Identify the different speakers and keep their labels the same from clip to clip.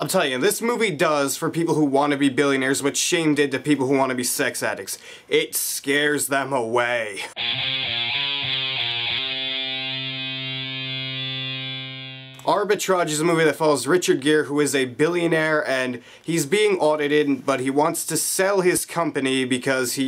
Speaker 1: I'm telling you, this movie does for people who want to be billionaires what Shane did to people who want to be sex addicts. It scares them away. Arbitrage is a movie that follows Richard Gere, who is a billionaire, and he's being audited, but he wants to sell his company because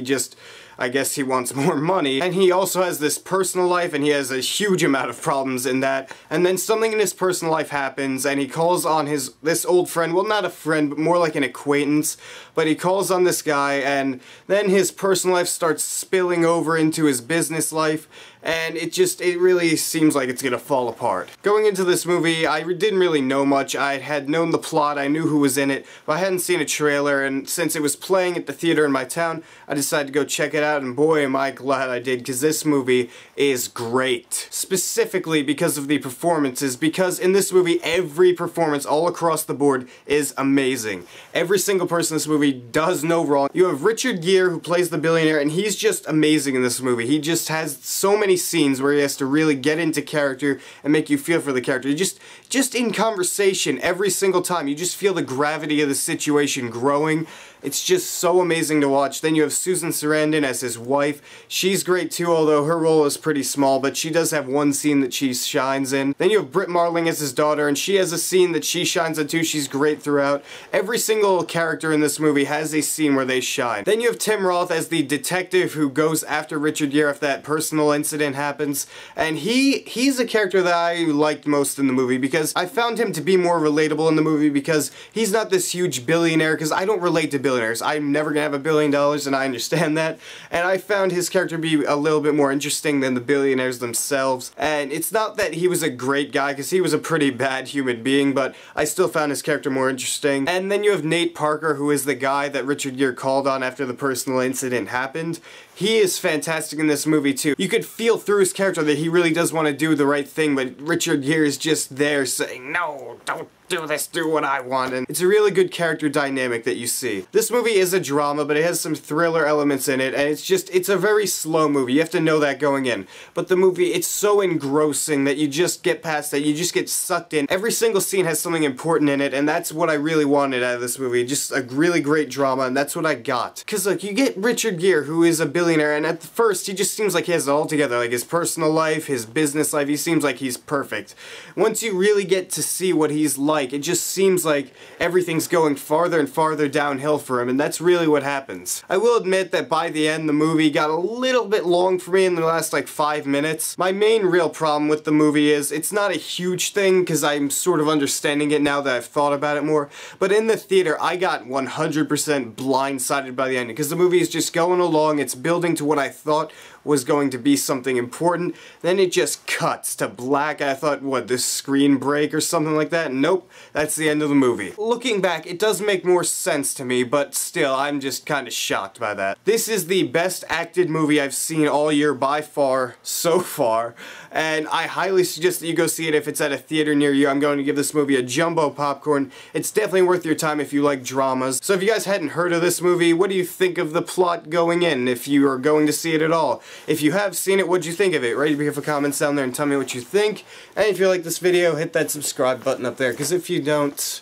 Speaker 1: I guess he wants more money. And he also has this personal life, and he has a huge amount of problems in that. And then something in his personal life happens, and he calls on this old friend, well, not a friend, but more like an acquaintance, but he calls on this guy, and then his personal life starts spilling over into his business life, and it really seems like it's gonna fall apart. Going into this movie, I didn't really know much. I had known the plot, I knew who was in it, but I hadn't seen a trailer, and since it was playing at the theater in my town, I decided to go check it out, and boy am I glad I did, because this movie is great. Specifically because of the performances, because in this movie, every performance all across the board is amazing. Every single person in this movie does no wrong. You have Richard Gere, who plays the billionaire, and he's just amazing in this movie. He just has so many scenes where he has to really get into character and make you feel for the character. Just in conversation every single time, you just feel the gravity of the situation growing. It's just so amazing to watch. Then you have Susan Sarandon as his wife. She's great too, although her role is pretty small, but she does have one scene that she shines in. Then you have Britt Marling as his daughter, and she has a scene that she shines in too. She's great throughout. Every single character in this movie has a scene where they shine. Then you have Tim Roth as the detective who goes after Richard Gere if that personal incident happens, and he's a character that I liked most in the movie because I found him to be more relatable in the movie because he's not this huge billionaire, because I don't relate to billionaires. I'm never gonna have $1 billion, and I understand that. And I found his character to be a little bit more interesting than the billionaires themselves. And it's not that he was a great guy, because he was a pretty bad human being, but I still found his character more interesting. And then you have Nate Parker, who is the guy that Richard Gere called on after the personal incident happened. He is fantastic in this movie too. You could feel through his character that he really does want to do the right thing, but Richard Gere is just there saying, no, don't do this, do what I want, and it's a really good character dynamic that you see. This movie is a drama, but it has some thriller elements in it, and it's a very slow movie. You have to know that going in. But the movie, it's so engrossing that you just get past that, you just get sucked in. Every single scene has something important in it, and that's what I really wanted out of this movie. Just a really great drama, and that's what I got. Because look, you get Richard Gere, who is a billionaire, and at first, he just seems like he has it all together. Like his personal life, his business life, he seems like he's perfect. Once you really get to see what he's like, it just seems like everything's going farther and farther downhill for him, and that's really what happens. I will admit that by the end, the movie got a little bit long for me in the last like 5 minutes. My main real problem with the movie is it's not a huge thing because I'm sort of understanding it now that I've thought about it more, but in the theater I got 100% blindsided by the end because the movie is just going along, it's building to what I thought was going to be something important, then it just cuts to black. I thought, what, this screen break or something like that? Nope, that's the end of the movie. Looking back, it does make more sense to me, but still, I'm just kind of shocked by that. This is the best acted movie I've seen all year by far, so far, and I highly suggest that you go see it if it's at a theater near you. I'm going to give this movie a jumbo popcorn. It's definitely worth your time if you like dramas. So if you guys hadn't heard of this movie, what do you think of the plot going in, if you are going to see it at all? If you have seen it, what'd you think of it? Write a comments down there and tell me what you think. And if you like this video, hit that subscribe button up there, because if you don't,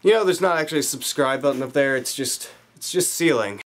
Speaker 1: you know, there's not actually a subscribe button up there, it's just ceiling.